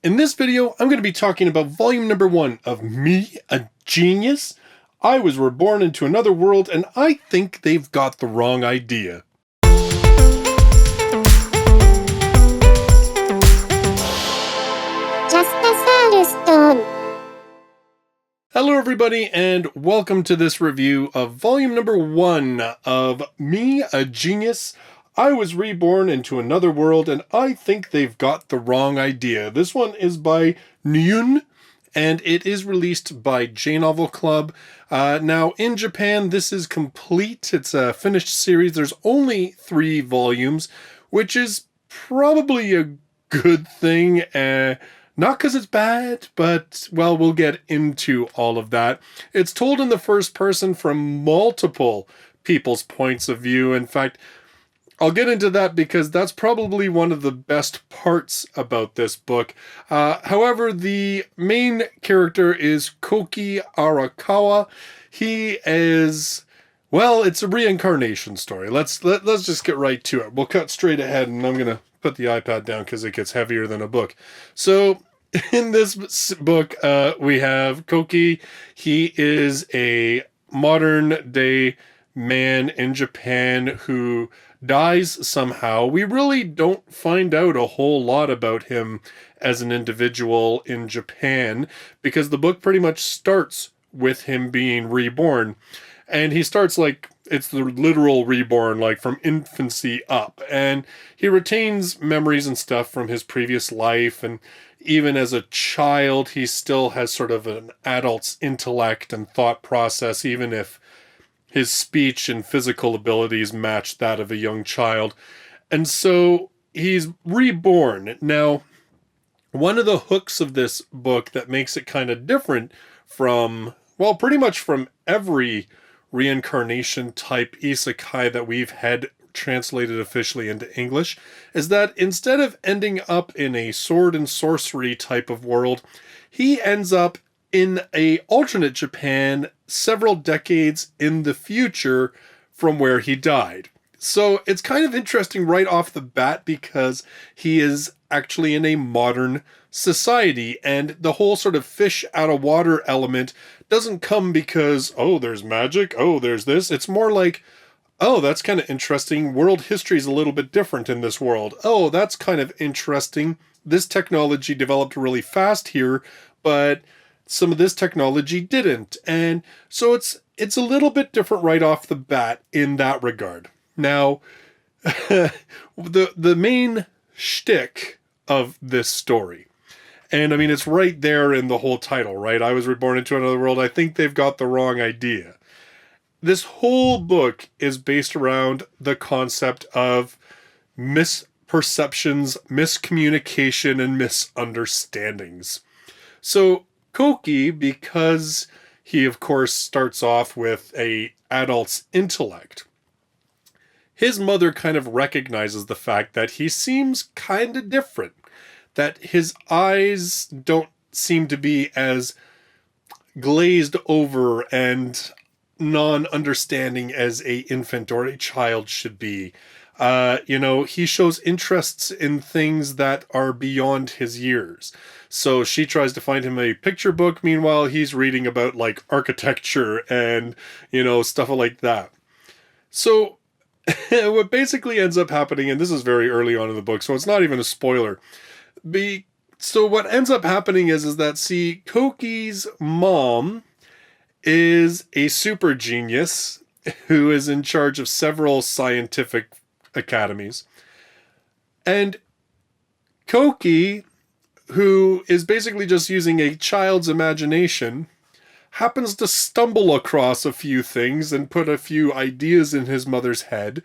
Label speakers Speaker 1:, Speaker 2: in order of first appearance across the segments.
Speaker 1: In this video, I'm going to be talking about volume number 1 of Me, a Genius. I was reborn into another world, and I think they've got the wrong idea. Hello everybody, and welcome to this review of volume number 1 of Me, a Genius. I was reborn into another world, and I think they've got the wrong idea. This one is by Nyun, and it is released by J-Novel Club. Now, in Japan, this is complete. It's a finished series. There's only 3 volumes, which is probably a good thing. Not because it's bad, but, well, we'll get into all of that. It's told in the first person from multiple people's points of view. In fact, I'll get into that because that's probably one of the best parts about this book. However, the main character is Koki Arakawa. He is, well, it's a reincarnation story. Let's just get right to it. We'll cut straight ahead, and I'm going to put the iPad down because it gets heavier than a book. So, in this book, we have Koki. He is a modern-day man in Japan who dies somehow. We really don't find out a whole lot about him as an individual in Japan because the book pretty much starts with him being reborn. And he starts like, it's the literal reborn, like from infancy up. And he retains memories and stuff from his previous life. And even as a child, he still has sort of an adult's intellect and thought process, even if his speech and physical abilities match that of a young child. And so he's reborn. Now, one of the hooks of this book that makes it kind of different from, well, pretty much from every reincarnation type isekai that we've had translated officially into English, is that instead of ending up in a sword and sorcery type of world, he ends up in a alternate Japan several decades in the future from where he died. So it's kind of interesting right off the bat because he is actually in a modern society, and the whole sort of fish out of water element doesn't come because, oh, there's magic, oh, there's this. It's more like, oh, that's kind of interesting. World history is a little bit different in this world. Oh, that's kind of interesting. This technology developed really fast here, but some of this technology didn't. And so it's a little bit different right off the bat in that regard. Now, the main shtick of this story, and I mean, it's right there in the whole title, right? I was reborn into another world. I think they've got the wrong idea. This whole book is based around the concept of misperceptions, miscommunication, and misunderstandings. So Koki, because he of course starts off with a adult's intellect, his mother kind of recognizes the fact that he seems kind of different, that his eyes don't seem to be as glazed over and non-understanding as a infant or a child should be. He shows interests in things that are beyond his years. So she tries to find him a picture book. Meanwhile, he's reading about like architecture and, stuff like that. So what basically ends up happening, and this is very early on in the book, so it's not even a spoiler. So what ends up happening is that, Koki's mom is a super genius who is in charge of several scientific academies. And Koki, who is basically just using a child's imagination, happens to stumble across a few things and put a few ideas in his mother's head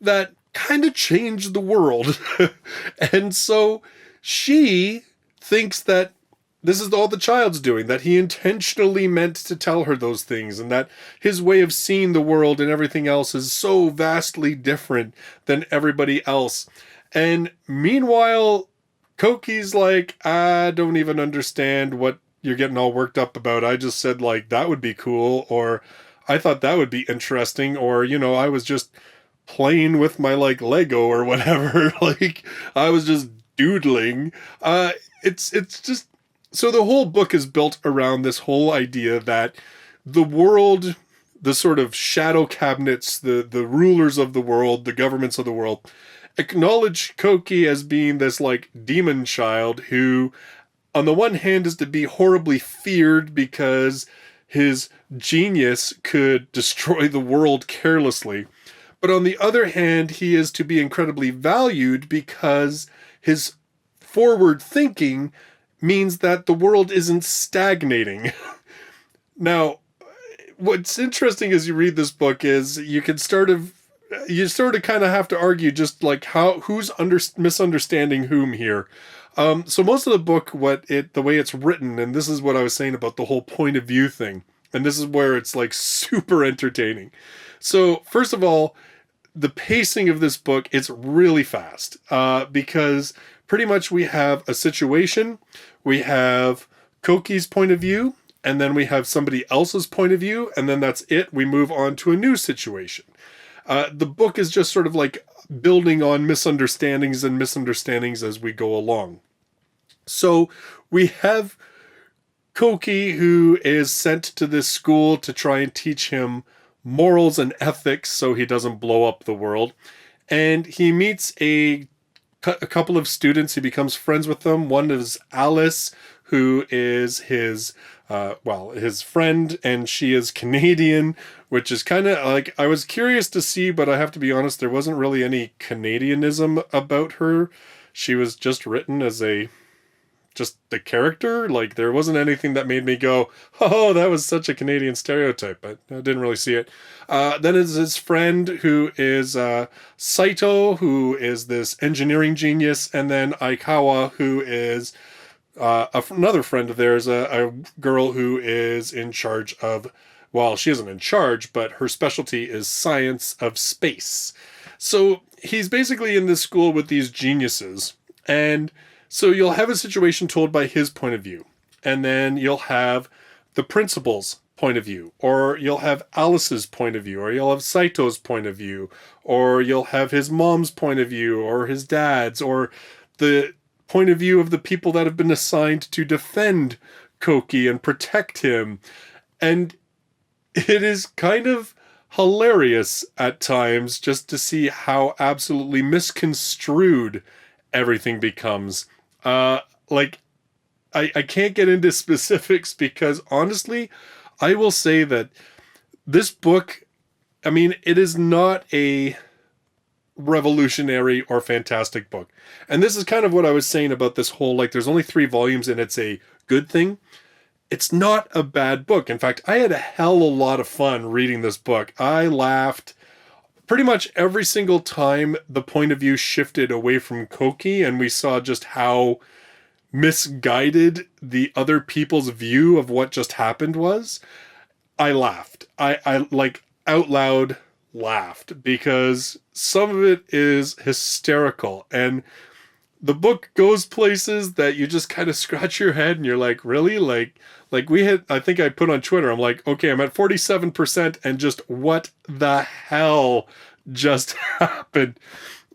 Speaker 1: that kind of changed the world. And so she thinks that this is all the child's doing, that he intentionally meant to tell her those things, and that his way of seeing the world and everything else is so vastly different than everybody else. And meanwhile, Koki's like, I don't even understand what you're getting all worked up about. I just said, like, that would be cool, or I thought that would be interesting, or, I was just playing with my, like, Lego or whatever. Like, I was just doodling. it's just, so the whole book is built around this whole idea that the world, the sort of shadow cabinets, the rulers of the world, the governments of the world, acknowledge Koki as being this like demon child who, on the one hand, is to be horribly feared because his genius could destroy the world carelessly. But on the other hand, he is to be incredibly valued because his forward thinking means that the world isn't stagnating. Now, what's interesting as you read this book is you sort of kind of have to argue just like who's misunderstanding whom here. So most of the book, the way it's written, and this is what I was saying about the whole point of view thing, and this is where it's like super entertaining. So first of all, the pacing of this book, it's really fast, because pretty much we have a situation, we have Koki's point of view, and then we have somebody else's point of view, and then that's it. We move on to a new situation. The book is just sort of like building on misunderstandings as we go along. So we have Koki, who is sent to this school to try and teach him morals and ethics so he doesn't blow up the world. And he meets a couple of students. He becomes friends with them. One is Alice, who is his friend, and she is Canadian, which is kind of like, I was curious to see, but I have to be honest, there wasn't really any Canadianism about her. She was just written as just the character. Like, there wasn't anything that made me go, oh, that was such a Canadian stereotype, but I didn't really see it. Then is his friend, who is Saito, who is this engineering genius, and then Aikawa, who is another friend of theirs, a girl who is in charge of, well, she isn't in charge, but her specialty is science of space. So he's basically in this school with these geniuses, and so you'll have a situation told by his point of view, and then you'll have the principal's point of view, or you'll have Alice's point of view, or you'll have Saito's point of view, or you'll have his mom's point of view, or his dad's, or the point of view of the people that have been assigned to defend Koki and protect him. And it is kind of hilarious at times just to see how absolutely misconstrued everything becomes. I can't get into specifics because honestly, I will say that this book, I mean, it is not a revolutionary or fantastic book. And this is kind of what I was saying about this whole, like, there's only 3 volumes and it's a good thing. It's not a bad book. In fact, I had a hell of a lot of fun reading this book. I laughed pretty much every single time the point of view shifted away from Koki and we saw just how misguided the other people's view of what just happened was. I laughed. I like out loud laughed because some of it is hysterical, and the book goes places that you just kind of scratch your head and you're like, really? Like we had, I think I put on Twitter, I'm like, okay, I'm at 47% and just what the hell just happened?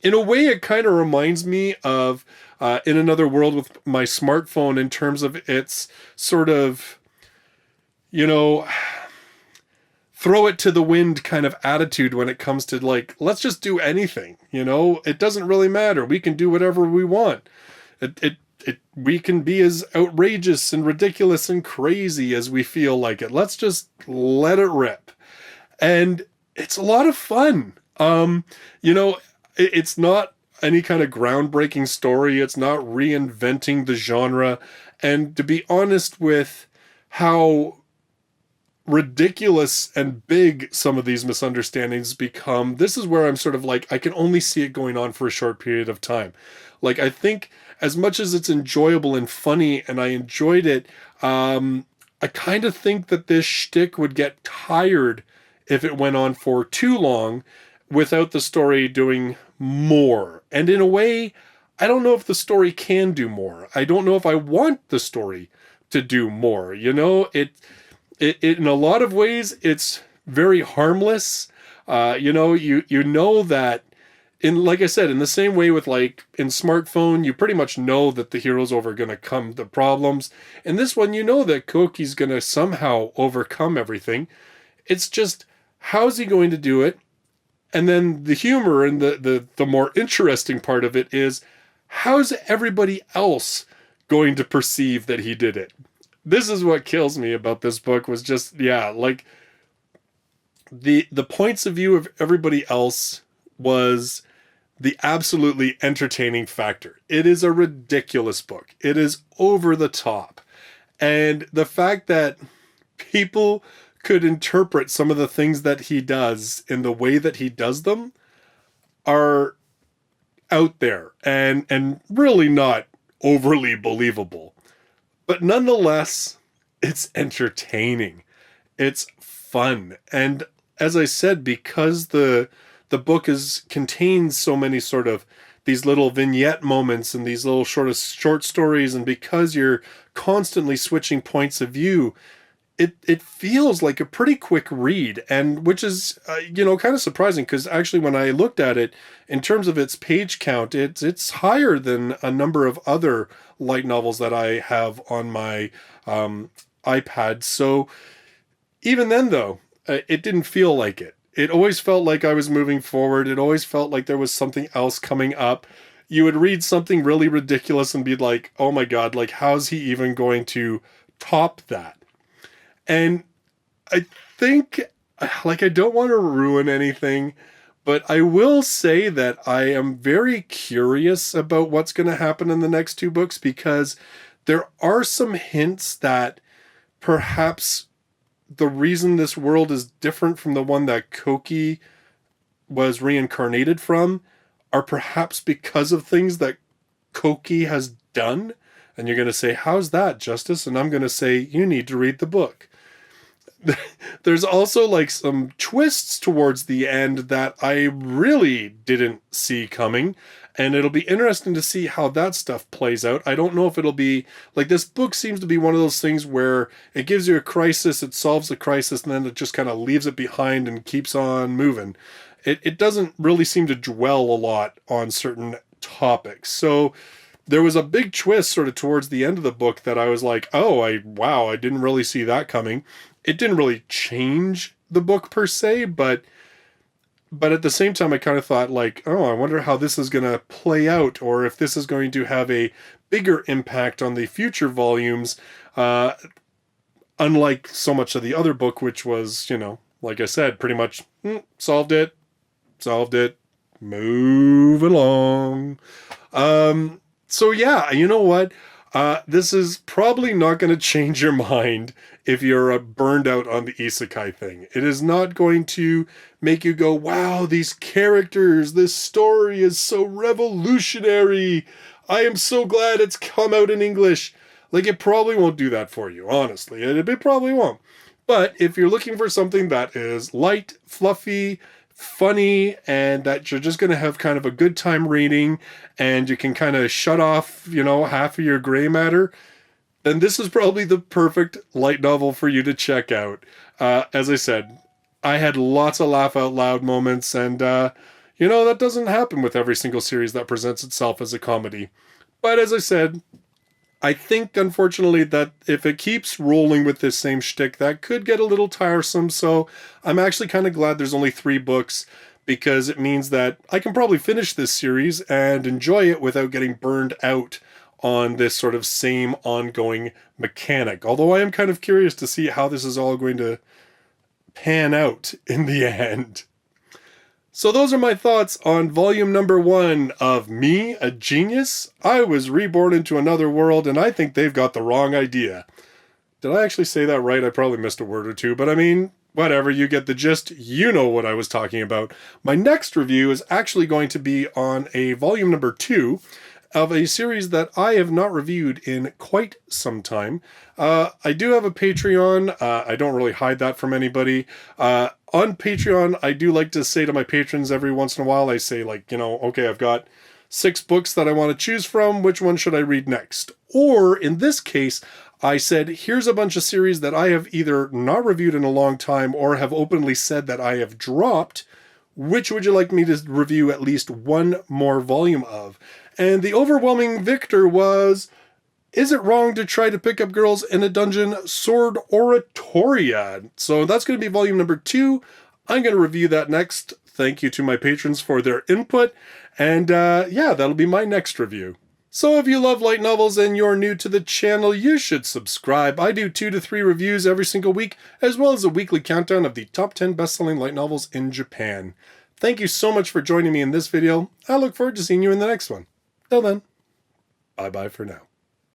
Speaker 1: In a way, it kind of reminds me of In Another World with my smartphone in terms of its sort of, throw it to the wind kind of attitude when it comes to like, let's just do anything, it doesn't really matter. We can do whatever we want. We can be as outrageous and ridiculous and crazy as we feel like it. Let's just let it rip. And it's a lot of fun. It's not any kind of groundbreaking story. It's not reinventing the genre. And to be honest with how ridiculous and big some of these misunderstandings become, this is where I'm sort of like, I can only see it going on for a short period of time. Like, I think as much as it's enjoyable and funny and I enjoyed it, I kind of think that this shtick would get tired if it went on for too long without the story doing more. And in a way, I don't know if the story can do more. I don't know if I want the story to do more. It in a lot of ways, it's very harmless. You know that in, like I said, in the same way with like in Smartphone, you pretty much know that the hero's over going to come to problems. In this one, you know that Koki's going to somehow overcome everything. It's just, how's he going to do it? And then the humor and the more interesting part of it is, how's everybody else going to perceive that he did it? This is what kills me about this book, was just, yeah, like the points of view of everybody else was the absolutely entertaining factor. It is a ridiculous book. It is over the top. And the fact that people could interpret some of the things that he does in the way that he does them are out there and really not overly believable. But nonetheless, it's entertaining. It's fun. And as I said, because the book contains so many sort of these little vignette moments and these little short stories, and because you're constantly switching points of view, it feels like a pretty quick read, and which is kind of surprising, because actually when I looked at it in terms of its page count, it's higher than a number of other light novels that I have on my iPad. So even then, though, it didn't feel like it. It always felt like I was moving forward. It always felt like there was something else coming up. You would read something really ridiculous and be like, oh my God, like how's he even going to top that? And I think, like, I don't want to ruin anything, but I will say that I am very curious about what's going to happen in the next two books, because there are some hints that perhaps the reason this world is different from the one that Koki was reincarnated from are perhaps because of things that Koki has done. And you're going to say, how's that, Justus? And I'm going to say, you need to read the book. There's also like some twists towards the end that I really didn't see coming, and it'll be interesting to see how that stuff plays out. I don't know if it'll be like, this book seems to be one of those things where it gives you a crisis, it solves the crisis, and then it just kind of leaves it behind and keeps on moving. It doesn't really seem to dwell a lot on certain topics. So there was a big twist sort of towards the end of the book that I was like, wow, I didn't really see that coming. It didn't really change the book per se, but at the same time, I kind of thought like, I wonder how this is going to play out, or if this is going to have a bigger impact on the future volumes, unlike so much of the other book, which was, like I said, pretty much solved it, move along. So yeah, you know what? This is probably not going to change your mind if you're burned out on the isekai thing. It is not going to make you go, wow, these characters, this story is so revolutionary. I am so glad it's come out in English. Like, it probably won't do that for you, honestly. It probably won't. But if you're looking for something that is light, fluffy, funny, and that you're just going to have kind of a good time reading, and you can kind of shut off, half of your gray matter, then this is probably the perfect light novel for you to check out. As I said, I had lots of laugh out loud moments, and, that doesn't happen with every single series that presents itself as a comedy. But as I said, I think, unfortunately, that if it keeps rolling with this same shtick, that could get a little tiresome. So I'm actually kind of glad there's only 3 books, because it means that I can probably finish this series and enjoy it without getting burned out on this sort of same ongoing mechanic. Although I am kind of curious to see how this is all going to pan out in the end. So those are my thoughts on volume number 1 of Me, a Genius. I was reborn into another world, and I think they've got the wrong idea. Did I actually say that right? I probably missed a word or two, but I mean, whatever, you get the gist. You know what I was talking about. My next review is actually going to be on a volume number 2 of a series that I have not reviewed in quite some time. I do have a Patreon. I don't really hide that from anybody. On Patreon, I do like to say to my patrons every once in a while, I say like, okay, I've got 6 books that I want to choose from. Which one should I read next? Or in this case, I said, here's a bunch of series that I have either not reviewed in a long time or have openly said that I have dropped. which would you like me to review at least one more volume of? And the overwhelming victor was, is it wrong to try to pick up girls in a dungeon? Sword Oratoria. So that's going to be volume number 2. I'm going to review that next. Thank you to my patrons for their input. And yeah, that'll be my next review. So if you love light novels and you're new to the channel, you should subscribe. I do 2 to 3 reviews every single week, as well as a weekly countdown of the top 10 best-selling light novels in Japan. Thank you so much for joining me in this video. I look forward to seeing you in the next one. Till then, bye-bye for now.